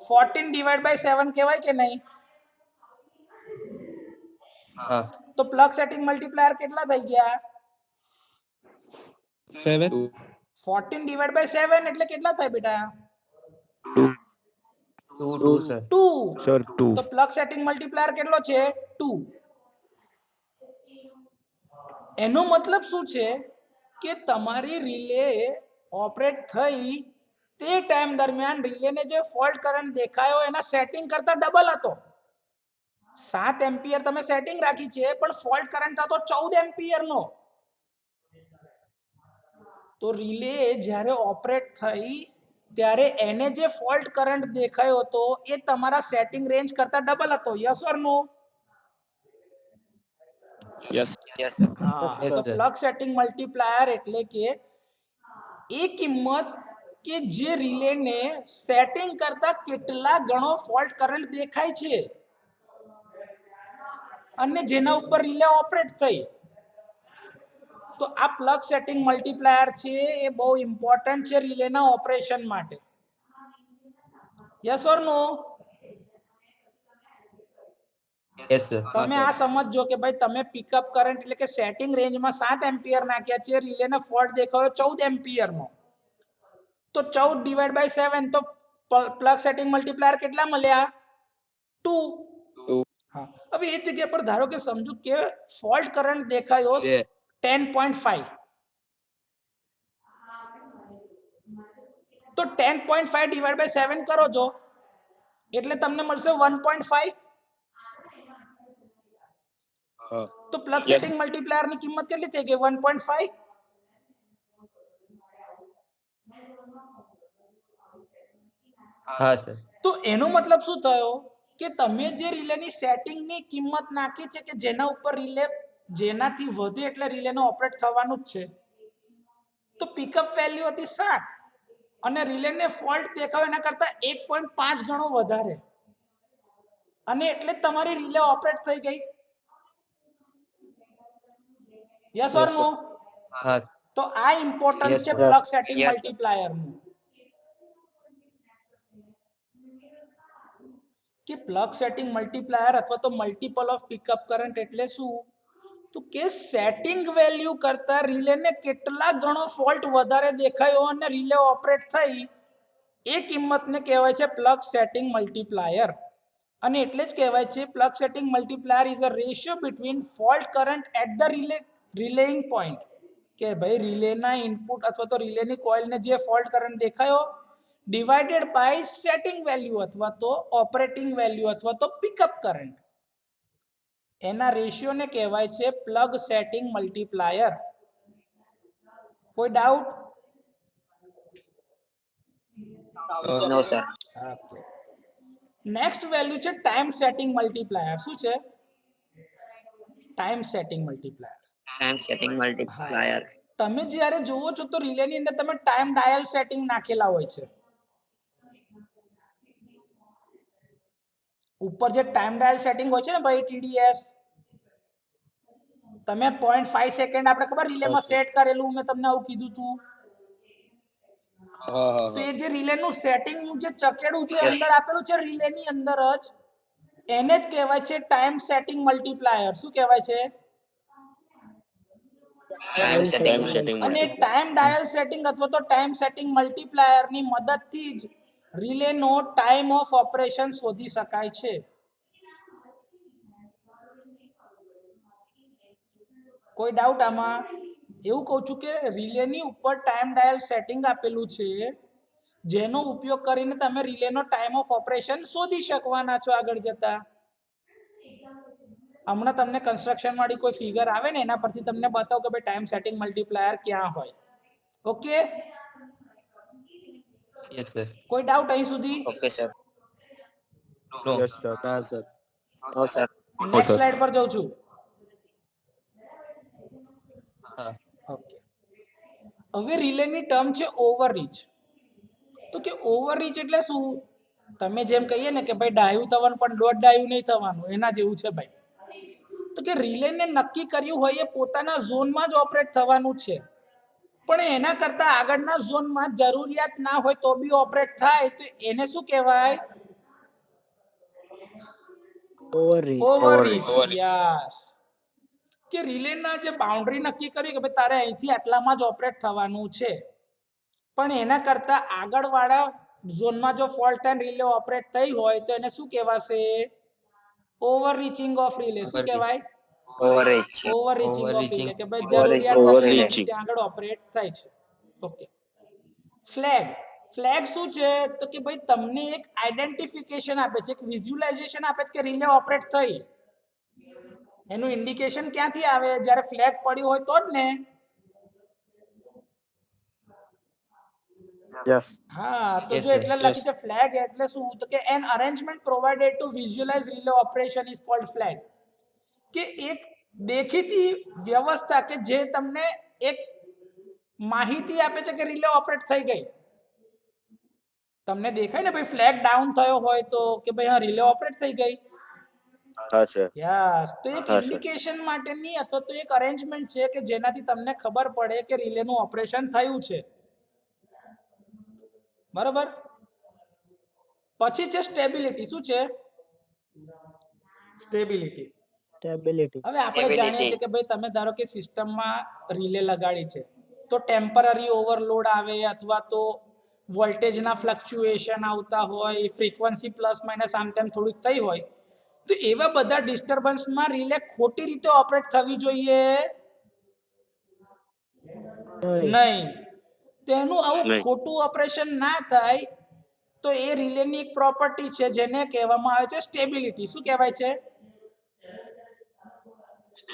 14 ડિવાઈડ બાય 7 કહેવાય કે નહીં? હા. તો પ્લગ સેટિંગ મલ્ટીપ્લાયર કેટલા થઈ ગયા? 7. 14 ડિવાઈડ બાય 7 એટલે કેટલા થાય બેટા? 2 sir. 2. સર 2. તો પ્લગ સેટિંગ મલ્ટીપ્લાયર કેટલો છે? 2. એનો મતલબ શું છે કે તમારી રિલે ઓપરેટ થઈ તે ટાઈમ દરમિયાન રિલેને જે ફોલ્ટ કરંટ દેખાયો એના સેટિંગ કરતા ડબલ હતો. 7 એમ્પિયર તમે સેટિંગ રાખી છે પણ ફોલ્ટ કરંટ હતો 14 એમ્પિયર નો. તો રિલે જ્યારે ઓપરેટ થઈ ત્યારે એને જે ફોલ્ટ કરંટ દેખાયો હતો એ તમારા સેટિંગ રેન્જ કરતા ડબલ હતો. Yes or no? Yes. Yes sir. હા. તો પ્લગ સેટિંગ મલ્ટીપ્લાયર એટલે કે એ કિંમત કે જે રિલેને સેટિંગ કરતા કેટલા ગણો ફોલ્ટ કરંટ દેખાય છે અને જેના ઉપર રિલે ઓપરેટ થઈ. તો આ પ્લગ સેટિંગ મલ્ટીપ્લાયર છે એ બહુ ઇમ્પોર્ટન્ટ છે રિલેના ઓપરેશન માટે. Yes or no? Yes sir. તમે આ સમજો કે ભાઈ તમે પિકઅપ કરંટ એટલે કે સેટિંગ રેન્જમાં 7 એમ્પિયર નાખ્યા છે, રિલેને ફોલ્ટ દેખાયો 14 એમ્પિયરનો. તો 14 ડિવાઈડ બાય 7 તો પ્લગ સેટિંગ મલ્ટીપ્લાયર કેટલા મળ્યા? 2. 2. હા. હવે એ જગ્યા પર ધારો કે સમજો કે ફોલ્ટ કરંટ દેખાયો 10.5. તો 10.5 ડિવાઈડ બાય 7 કરો છો એટલે તમને મળશે 1.5. તો પ્લગ Yes. સેટિંગ મલ્ટીપ્લાયર ની કિંમત કેટલી થઈ ગઈ? 1.5. હા sir. તો એનો મતલબ શું થયો કે તમે જે રિલેની સેટિંગની કિંમત નાખી છે કે જેના ઉપર રિલે જેનાથી વધે એટલે રિલેનો ઓપરેટ થવાનું જ છે. તો પિકઅપ વેલ્યુ હતી 7 અને રિલેને ફોલ્ટ દેખાયો એના કરતા 1.5 ગણો વધારે અને એટલે જ તમારી રિલે ઓપરેટ થઈ ગઈ. યસ ઓર નો? હા. તો આ ઇમ્પોર્ટન્સ Yes, છે sir. Plug setting Yes, sir. Multiplier નું કે પ્લગ સેટિંગ મલ્ટીપ્લાયર અથવા તો મલ્ટીપલ ઓફ પિકઅપ કરંટ એટલે શું? તો કે સેટિંગ વેલ્યુ કરતા રિલેને કેટલા ગણો ફોલ્ટ વધારે દેખાયો અને રિલે ઓપરેટ થઈ એ કિંમતને કહેવાય છે પ્લગ સેટિંગ મલ્ટીપ્લાયર. અને એટલે જ કહેવાય છે plug setting multiplier is a ratio between fault current at the relaying point. કે ભાઈ રિલેના ઇનપુટ અથવા તો રિલેની કોઇલને જે ફોલ્ટ કરંટ દેખાયો ડિવાઇડેડ બાય સેટિંગ વેલ્યુ અથવા તો ઓપરેટિંગ વેલ્યુ અથવા તો પિકઅપ કરંટ. એના રેશિયોને કહેવાય છે પ્લગ સેટિંગ મલ્ટીપ્લાયર. કોઈ doubt? No sir. Okay. Next value છે ટાઈમ સેટિંગ મલ્ટીપ્લાયર. શું છે? Time setting multiplier. Time setting multiplier. તમે જ્યારે જોવો છો તો રિલેની અંદર તમે ટાઈમ ડાયલ સેટિંગ નાખેલા હોય છે. ઉપર જે ટાઈમ ડાયલ સેટિંગ હોય છે ને ભાઈ TDS, તમે 0.5 સેકન્ડ આપણે ખબર રિલેમાં સેટ કરેલું, મેં તમને આવું કીધું તું. તો એ જે રિલેનું સેટિંગ નું જે ચકેડું જે અંદર આપેલું છે રિલેની અંદર જ એને જ કહેવાય છે ટાઈમ સેટિંગ મલ્ટીપ્લાયર. શું કહેવાય છે? Time setting. અને ટાઈમ ડાયલ સેટિંગ અથવા તો ટાઈમ સેટિંગ મલ્ટીપ્લાયર ની મદદથી જ રિલેનો ટાઈમ ઓફ ઓપરેશન શોધી શકાય છે. કોઈ ડાઉટ આમાં? એવું કહું છું કે રિલેની ઉપર ટાઈમ ડાયલ સેટિંગ આપેલું છે જેનો ઉપયોગ કરીને તમે રિલેનો ટાઈમ ઓફ ઓપરેશન શોધી શકવાના છો આગળ જતા. હમણાં તમને કન્સ્ટ્રક્શન વાળી કોઈ ફિગર આવે ને એના પરથી તમને બતાવો કે ભાઈ ટાઈમ સેટિંગ મલ્ટીપ્લાયર ક્યાં હોય. ઓકે? Yes sir. કોઈ ડાઉટ અહીં સુધી? Okay sir. No. Yes sir. ના સર. No sir. નેક્સ્ટ સ્લાઇડ પર જાઉં છું. હા. ઓકે. હવે રિલેની ટર્મ છે ઓવરરીચ. તો કે ઓવરરીચ એટલે શું? તમે જેમ કહીએ ને કે ભાઈ ડાયું થવાનું પણ દોઢ ડાયું નહીં થવાનું, એના જેવું છે ભાઈ. તો કે રિલેને નક્કી કર્યું હોય એ પોતાના ઝોનમાં જ ઓપરેટ થવાનું છે. પણ એના કરતા આગળના ઝોનમાં જરૂરિયાત ના હોય તો બી ઓપરેટ થાય તો એને શું કહેવાય? Overreach. ઓવરરીચ. યસ. કે રિલેના જે બાઉન્ડ્રી નક્કી કરી કે ભાઈ તારે અહીંથી આટલામાં જ ઓપરેટ થવાનું છે, પણ એના કરતા આગળવાળા ઝોનમાં જો ફોલ્ટ એન્ડ રિલે ઓપરેટ થઈ હોય તો એને શું કહેવાશે? Overreaching of relay. શું કહેવાય? Overreach. Overreaching of relay. કે ભાઈ Overreaching. જરૂરિયાત નથી Overreaching. જેટલી ત્યાં આગળ ઓપરેટ થાય છે. ઓકે. ફ્લેગ. ફ્લેગ શું છે? તો કે ભાઈ તમને એક આઈડેન્ટિફિકેશન આપે છે, એક વિઝ્યુલાઇઝેશન આપે છે કે રિલે ઓપરેટ થઈ. એનું ઇન્ડિકેશન ક્યાંથી આવે? જ્યારે ફ્લેગ પડ્યું હોય તો જ ને. Yes. હા, તો Yes, જો sir. એટલે લખી છે ફ્લેગ એટલે શું? તો કે an arrangement provided to visualise relay operation is called flag. કે એક દેખીતી વ્યવસ્થા કે જે તમને એક માહિતી આપે છે કે રિલે ઓપરેટ થઈ ગઈ. તમને દેખાય ને ભાઈ ફ્લેગ ડાઉન થયો હોય તો કે ભાઈ હા રિલે ઓપરેટ થઈ ગઈ. હા સર. યસ. તો એક હા, સર. ઇન્ડિકેશન માટેની અથવા તો એક અરેન્જમેન્ટ છે કે જેનાથી તમને ખબર પડે કે રિલેનું ઓપરેશન થયું છે. બરોબર. પછી છે સ્ટેબિલિટી. શું છે? સ્ટેબિલિટી. Stability. હવે આપણે જાણીએ છીએ કે ભાઈ તમે ધારો કે સિસ્ટમમાં રિલે લગાડી છે તો ટેમ્પરરી ઓવરલોડ આવે અથવા તો વોલ્ટેજના ફ્લક્ચ્યુએશન આવતા હોય, ફ્રીક્વન્સી પ્લસ માઇનસ આમ તેમ થોડીક થઈ હોય, તો એવા બધા ડિસ્ટર્બન્સમાં રિલે ખોટી રીતે ઓપરેટ થવી જોઈએ નહીં. તેનું આવું નહીં. ખોટું ઓપરેશન ના થાય તો એ રિલેની એક પ્રોપર્ટી છે જેને કહેવામાં આવે છે સ્ટેબિલિટી. શું કહેવાય છે?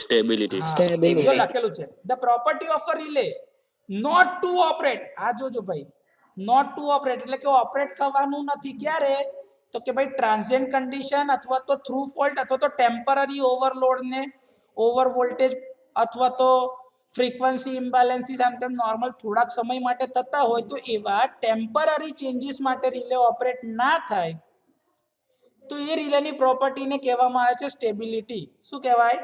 સ્ટેબિલિટી. હા, Stability. જો લખેલું છે the property of a relay not to operate. આ જોજો ભાઈ, નોટ ટુ ઓપરેટ એટલે કે ઓપરેટ થવાનું નથી. ક્યારે? તો કે ભાઈ ટ્રાન્ઝિયન્ટ કન્ડિશન અથવા તો થ્રુ ફોલ્ટ અથવા તો ટેમ્પરરી ઓવરલોડ ને ઓવર વોલ્ટેજ અથવા તો ફ્રીક્વન્સી ઇમ્બેલેન્સીસ આમ તેમ નોર્મલ થોડાક સમય માટે થતા હોય તો એવા ટેમ્પરરી ચેન્જીસ માટે રિલે ઓપરેટ ના થાય તો એ રિલેની પ્રોપર્ટીને કહેવામાં આવે છે સ્ટેબિલિટી. શું કહેવાય?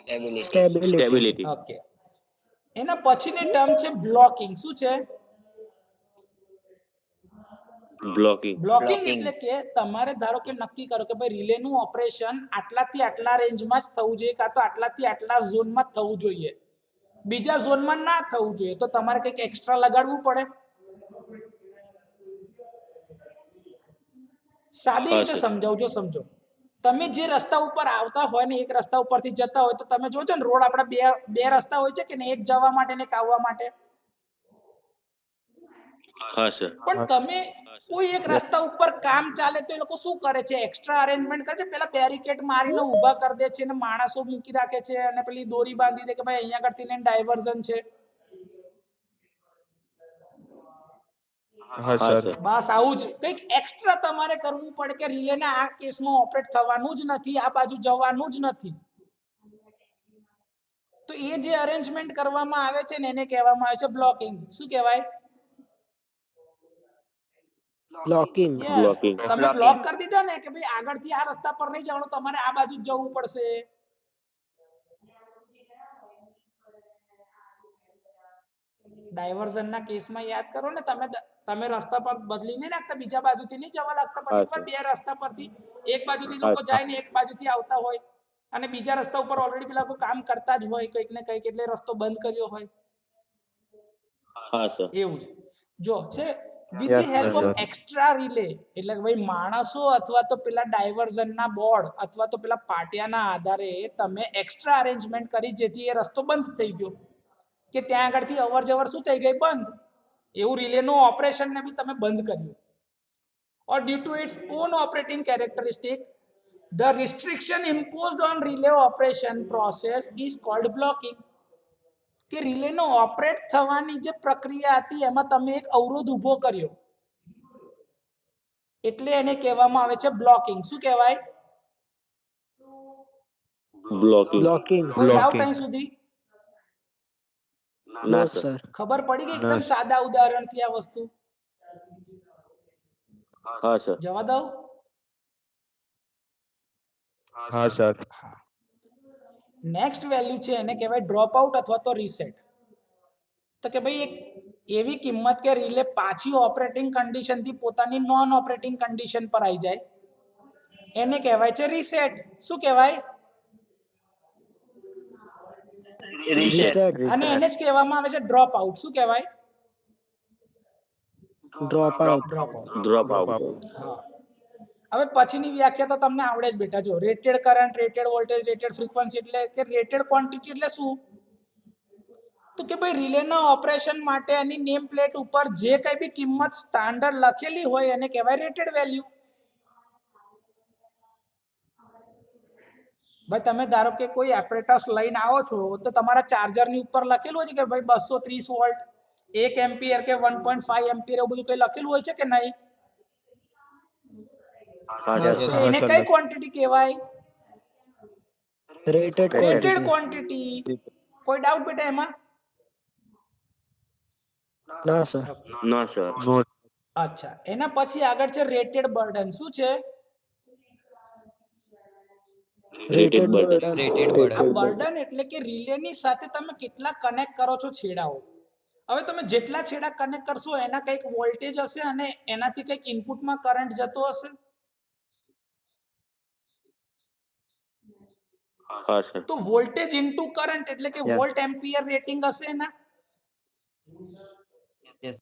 Stability. સ્ટેબિલિટી. ઓકે. એના પછીની ટર્મ છે બ્લોકિંગ. શું છે? બ્લોકિંગ. બ્લોકિંગ એટલે કે તમારે ધારો કે નક્કી કરો કે ભાઈ રિલેનું ઓપરેશન આટલાથી આટલા રેન્જમાં જ થવું જોઈએ કાં તો આટલાથી આટલા ઝોનમાં જ થવું જોઈએ, બીજા ઝોનમાં ના થવું જોઈએ, તો તમારે કંઈક એક્સ્ટ્રા લગાડવું પડે. સાદી હા, રીતે સર. સમજાવજો. સમજો, તમે જે રસ્તા ઉપર આવતા હોય ને એક રસ્તા ઉપરથી જતા હોય તો તમે જોજો ને રોડ આપણા બે રસ્તા હોય છે કે ને, એક જવા માટે ને એક આવવા માટે. હા સર. પણ તમે કોઈ એક રસ્તા ઉપર કામ ચાલે તો એ લોકો શું કરે છે? એક્સ્ટ્રા અરેન્જમેન્ટ કરે છે. પેલા બેરિકેડ મારીને ઊભા કરી દે છે અને માણસો મૂકી રાખે છે અને પેલી દોરી બાંધી દે કે ભાઈ અહીંયા આગળથી ને ડાયવર્ઝન છે. હા હા સર. સર. બસ આવું જ કંઈક એક્સ્ટ્રા તમારે કરવું પડે કે રિલેને આ કેસમાં ઓપરેટ થવાનું જ નથી, આ બાજુ જવાનું જ નથી. તો એ જે અરેન્જમેન્ટ કરવામાં આવે છે ને એને કહેવામાં આવે છે બ્લોકિંગ. શું કહેવાય? Blocking. યસ. બ્લોકિંગ. તમે બ્લોક કરી દીધા ને કે ભાઈ આગળથી આ રસ્તા પર નહીં જવાનું, તમારે આ બાજુ જ જવું પડશે. ડાયવર્ઝનના કેસમાં યાદ કરો ને, તમે રસ્તા પર બદલી નહીં નાખતા, બીજા બાજુથી નહીં જવા લાગતા. પછી હા, બે રસ્તા પરથી એક બાજુથી હા. લોકો જાય ને એક બાજુથી આવતા હોય અને બીજા રસ્તા ઉપર ઓલરેડી પેલા લોકો કામ કરતા જ હોય કંઈક ને કંઈક, એટલે રસ્તો બંધ કર્યો હોય. હા સર. એવું જ જો છે with Yes, the help sir. Of extra relay. એટલે કે ભાઈ માણસો અથવા તો પેલા ડાયવર્ઝનના બોર્ડ અથવા તો પેલા પાટિયાના આધારે તમે એક્સ્ટ્રા અરેન્જમેન્ટ કરી જેથી એ રસ્તો બંધ થઈ ગયો કે ત્યાં આગળથી અવર જવર શું થઈ ગઈ? બંધ. એવું રિલેનું ઓપરેશનને બી તમે બંધ કર્યું. Or due to its own operating characteristic the restriction imposed on relay operation process is called blocking. કે રિલેનો ઓપરેટ થવાની જે પ્રક્રિયા હતી એમાં તમે એક અવરોધ ઊભો કર્યો એટલે એને કહેવામાં આવે છે બ્લોકિંગ. શું કહેવાય? બ્લોકિંગ. Blocking. કોઈ ડાઉટ અહીં સુધી? ના No, સર. sir. ખબર પડી ગઈ એકદમ સાદા ઉદાહરણથી આ વસ્તુ? હા સર. જવા દઉં? હા સર. નેક્સ્ટ વેલ્યુ છે એને કહેવાય ડ્રોપ આઉટ અથવા તો રીસેટ. તો કે ભાઈ એક એવી કિંમત કે રિલે પાછી ઓપરેટિંગ કન્ડિશન થી પોતાની નોન ઓપરેટિંગ કન્ડિશન પર આવી જાય એને કહેવાય છે રીસેટ. શું કહેવાય? Reset. અને એને જ કહેવામાં આવે છે ડ્રોપ આઉટ. શું કહેવાય? Drop out. Drop out. હા. હવે પછીની વ્યાખ્યા તો તમને આવડે જ બેટા. જો rated current, rated voltage, rated frequency એટલે કે રેટેડ ક્વોન્ટિટી એટલે શું? તો કે ભાઈ રિલેના ઓપરેશન માટે એની નેમ પ્લેટ ઉપર જે કઈ બી કિંમત સ્ટાન્ડર્ડ લખેલી હોય એને કહેવાય રેટેડ વેલ્યુ. ભાઈ તમે ધારો કે કોઈ એપરેટસ લઈને આવો છો તો તમારા ચાર્જરની ઉપર લખેલું છે કે ભાઈ 230 વોલ્ટ 1 એમ્પિયર કે 1.5 એમ્પિયર એવું બધું કઈ લખેલું હોય છે કે નહીં? હા Yes, સર. તો એને કઈ ક્વોન્ટિટી કહેવાય? Rated rated quantity. ક્વોન્ટિટી. કોઈ ડાઉટ બેટા એમાં? ના સર. ના સર. અચ્છા, એના પછી આગળ છે રેટેડ બર્ડન. શું છે? Rated burden. Rated આ burden. બર્ડન એટલે કે રિલેની સાથે તમે કેટલા કનેક્ટ કરો છો છેડાઓ. હવે તમે જેટલા છેડા કનેક્ટ કરશો એના કંઈક વોલ્ટેજ હશે અને એનાથી કંઈક ઇનપુટમાં કરંટ જતો હશે. હા સર. તો વોલ્ટેજ ઇન્ટુ કરંટ એટલે કે Yes. વોલ્ટ એમ્પિયર રેટિંગ હશે એના. Yes.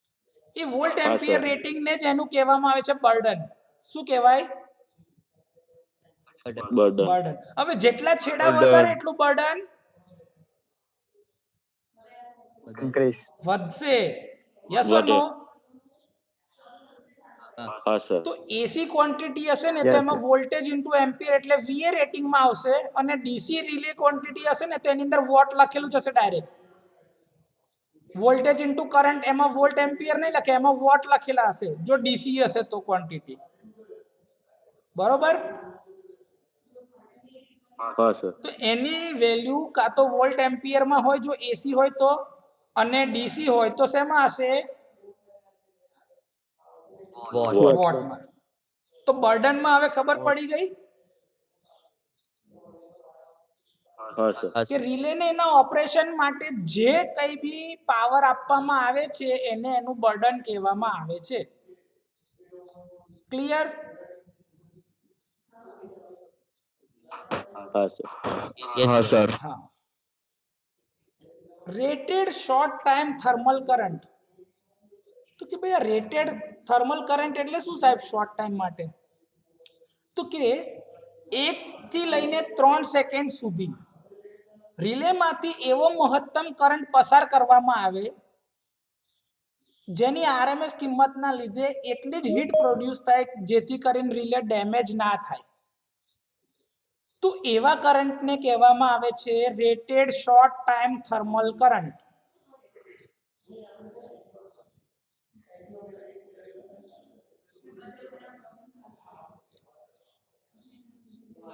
એ વોલ્ટ હા, એમ્પિયર સર. રેટિંગ ને જ એનું કહેવામાં આવે છે બર્ડન. શું કહેવાય? બર્ડન. બર્ડન. હવે જેટલા છેડા વધારે એટલું બર્ડન Increase. વધશે. યસ ઓર વધે. નો? હા સર. તો એસી ક્વોન્ટિટી હશે ને તો Yes, એમાં yes. વોલ્ટેજ ઇન્ટુ એમ્પિયર એટલે વીએ રેટિંગમાં આવશે અને ડીસી રિલે ક્વોન્ટિટી હશે ને તો એની અંદર વોટ લખેલું જ હશે ડાયરેક્ટ. વોલ્ટેજ ઇન્ટુ કરંટ એમાં વોલ્ટ એમ્પિયર નહીં લખે, એમાં વોટ લખેલા હશે જો ડીસી હશે તો ક્વોન્ટિટી. બરોબર? હા સર. તો એની વેલ્યુ કાં તો વોલ્ટ એમ્પિયરમાં હોય જો એસી હોય તો, અને ડીસી હોય તો શેમાં હશે? Watt. વોટમાં. તો બર્ડનમાં હવે ખબર પડી ગઈ હા સર. કે રિલેને એના ઓપરેશન માટે જે કઈ બી પાવર આપવામાં આવે છે એને એનું બર્ડન કહેવામાં આવે છે. ક્લિયર? હા સર. Yes, sir. હા. Rated short time thermal current. તો કે ભાઈ આ રેટેડ થર્મલ કરંટ એટલે શું સાહેબ શોર્ટ ટાઈમ માટે? તો કે 1 થી લઈને 3 સેકન્ડ સુધી રિલેમાંથી એવો મહત્તમ કરંટ પસાર કરવામાં આવે જેની આરએમએસ કિંમતના લીધે એટલી જ હીટ પ્રોડ્યુસ થાય જેથી કરીને રિલે ડેમેજ ના થાય. તો એવા કરંટને કહેવામાં આવે છે rated short time thermal current.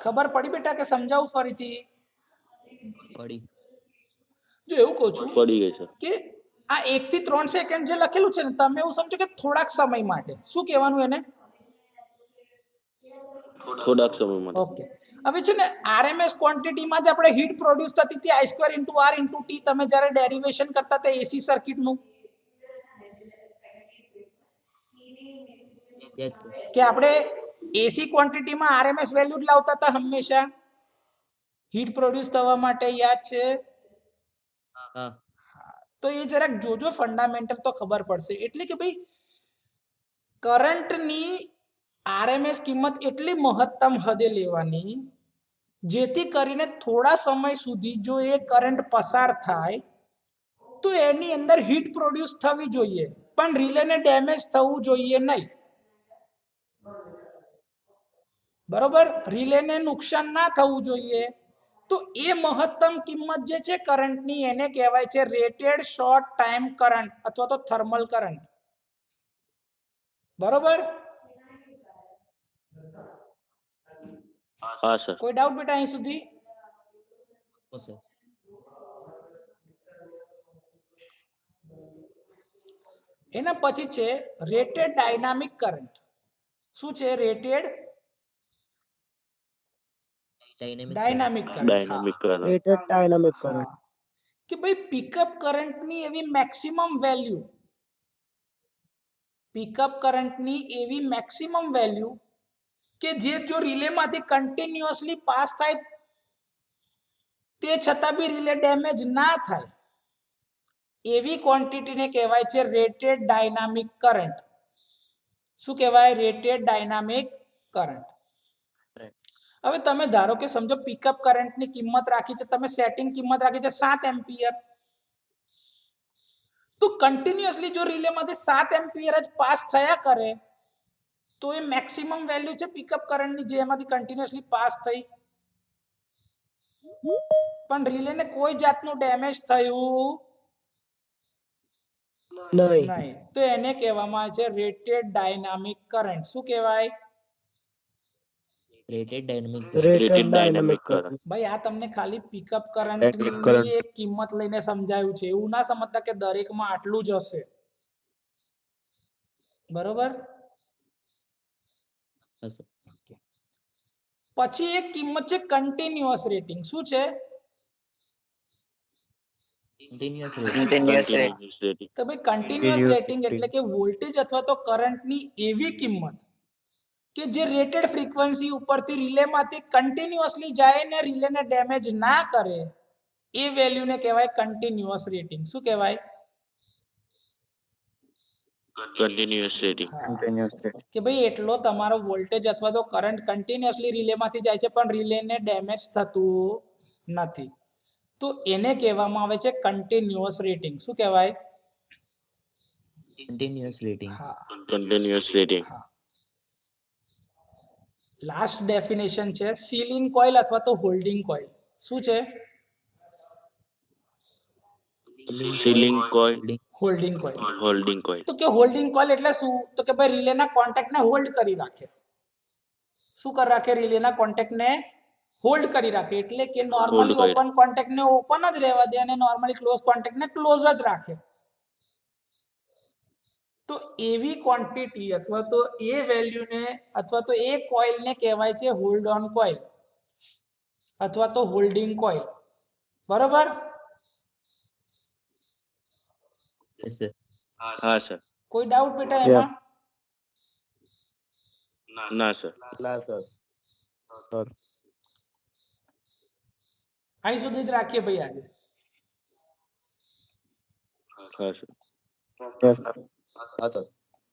ખબર પડી બેટા કે સમજાવું ફરીથી? પડી. જો એવું કહું છું પડી ગઈ સર. કે આ 1 થી 3 સેકન્ડ જે લખેલું છે ને તમે એવું સમજો કે થોડાક સમય માટે. શું કહેવાનું એને? થોડાક સમય માટે. ઓકે. હવે છે ને આરએમએસ ક્વોન્ટિટીમાં જ આપણે હીટ પ્રોડ્યુસ થતી હતી I² * R * T તમે જ્યારે ડેરિવેશન કરતા હતા એસી સર્કિટનું Yes, sir. કે આપણે એસી ક્વોન્ટિટીમાં આરએમએસ વેલ્યુ જ લાવતા હતા હંમેશા હીટ પ્રોડ્યુસ થવા માટે. યાદ છે? હા. તો એ જરાક જોજો ફંડામેન્ટલ તો ખબર પડશે. એટલે કે ભાઈ કરંટની આરએમએસ કિંમત એટલી મહત્તમ હદે લેવાની જેથી કરીને થોડા સમય સુધી જો એ કરંટ પસાર થાય તો એની અંદર હીટ પ્રોડ્યુસ થવી જોઈએ પણ રિલેને ડેમેજ થવું જોઈએ નહીં. બરોબર? રિલેને નુકસાન ના થવું જોઈએ. તો એ મહત્તમ કિંમત જે છે કરંટની એને કહેવાય છે રેટેડ શોર્ટ ટાઈમ કરંટ અથવા તો થર્મલ કરંટ. બરોબર? હા સર. કોઈ ડાઉટ બેટા અહીં સુધી? Oh, sir. એના પછી છે રેટેડ ડાયનામિક કરંટ. શું છે rated dynamic current. Dynamic current. Rated dynamic current. હા કે ભાઈ પિકઅપ કરંટની એવી મેક્સિમમ વેલ્યુ, પિકઅપ કરંટની એવી મેક્સિમમ વેલ્યુ કે જે જો રિલેમાંથી કન્ટિન્યુઅસલી પાસ થાય તે છતાં બી રિલે ડેમેજ ના થાય એવી ક્વોન્ટિટીને કહેવાય છે રેટેડ ડાયનામિક કરંટ. શું કહેવાય? Rated dynamic current. હવે તમે ધારો કે સમજો પિકઅપ કરંટની કિંમત રાખી છે, તમે સેટિંગ કિંમત રાખી છે 7 એમ્પિયર, તો કન્ટિન્યુઅસલી જો રિલેમાંથી 7 એમ્પિયર જ પાસ થયા કરે તો એ મેક્સિમમ વેલ્યુ છે પિકઅપ કરંટની, જેમાંથી કન્ટિન્યુઅસલી પાસ થઈ પણ રિલેને કોઈ જાતનું ડેમેજ થયું નહીં. નહીં, તો એને કહેવામાં આવે છે રેટેડ ડાયનામિક કરંટ. શું કહેવાય? Rated dynamic rated dynamic current. ભાઈ આ તમને ખાલી પિકઅપ Dynamic કરંટની current. એક કિંમત લઈને સમજાયું છે, એવું ના સમજતા કે દરેકમાં આટલું જ હશે. બરોબર? પછી એક કિંમત છે કન્ટિન્યુઅસ રેટિંગ. શું છે? Continuous rating. તો ભાઈ કન્ટિન્યુઅસ રેટિંગ એટલે કે વોલ્ટેજ અથવા તો કરંટની એવી કિંમત કે જે રેટેડ ફ્રીક્વન્સી ઉપરથી રિલેમાંથી કન્ટિન્યુઅસલી જાય ને રિલેને ડેમેજ ના કરે એ વેલ્યુને કહેવાય કન્ટિન્યુઅસ રેટિંગ. શું કહેવાય? Continuous rating. Continuous rating. કે ભાઈ એટલો તમારો વોલ્ટેજ અથવા તો કરંટ કન્ટિન્યુઅસલી રિલેમાંથી જાય છે પણ રિલેને ડેમેજ થતું નથી, તો એને કહેવામાં આવે છે કન્ટિન્યુઅસ રેટિંગ. શું કહેવાય? Continuous rating. હા કન્ટિન્યુઅસ રેટિંગ. હા. લાસ્ટ ડેફિનેશન છે સીલ-ઇન કોઇલ અથવા તો હોલ્ડિંગ કોઇલ. શું છે? Ceiling coil. Holding coil. Holding coil. તો કે હોલ્ડિંગ કોઇલ એટલે શું? તો કે ભાઈ રિલેના કોન્ટેક્ટને હોલ્ડ કરી રાખે. શું કરી રાખે? રિલેના કોન્ટેક્ટને હોલ્ડ કરી રાખે. એટલે કે નોર્મલી કરી ઓપન કોન્ટેક્ટને ઓપન જ રહેવા દે અને નોર્મલી ક્લોઝ કોન્ટેક્ટને ક્લોઝ જ રાખે. તો એવી ક્વોન્ટિટી અથવા તો એ વેલ્યુને અથવા તો એ કોઇલને કહેવાય છે હોલ્ડ ઓન કોઇલ અથવા તો હોલ્ડિંગ કોઇલ. બરોબર? હા સર. કોઈ ડાઉટ બેટા Yes. એમાં? ના સર. ના સર. સર. અહીં સુધી જ રાખીએ ભાઈ આજે. હા સર. Yes sir. હા સર.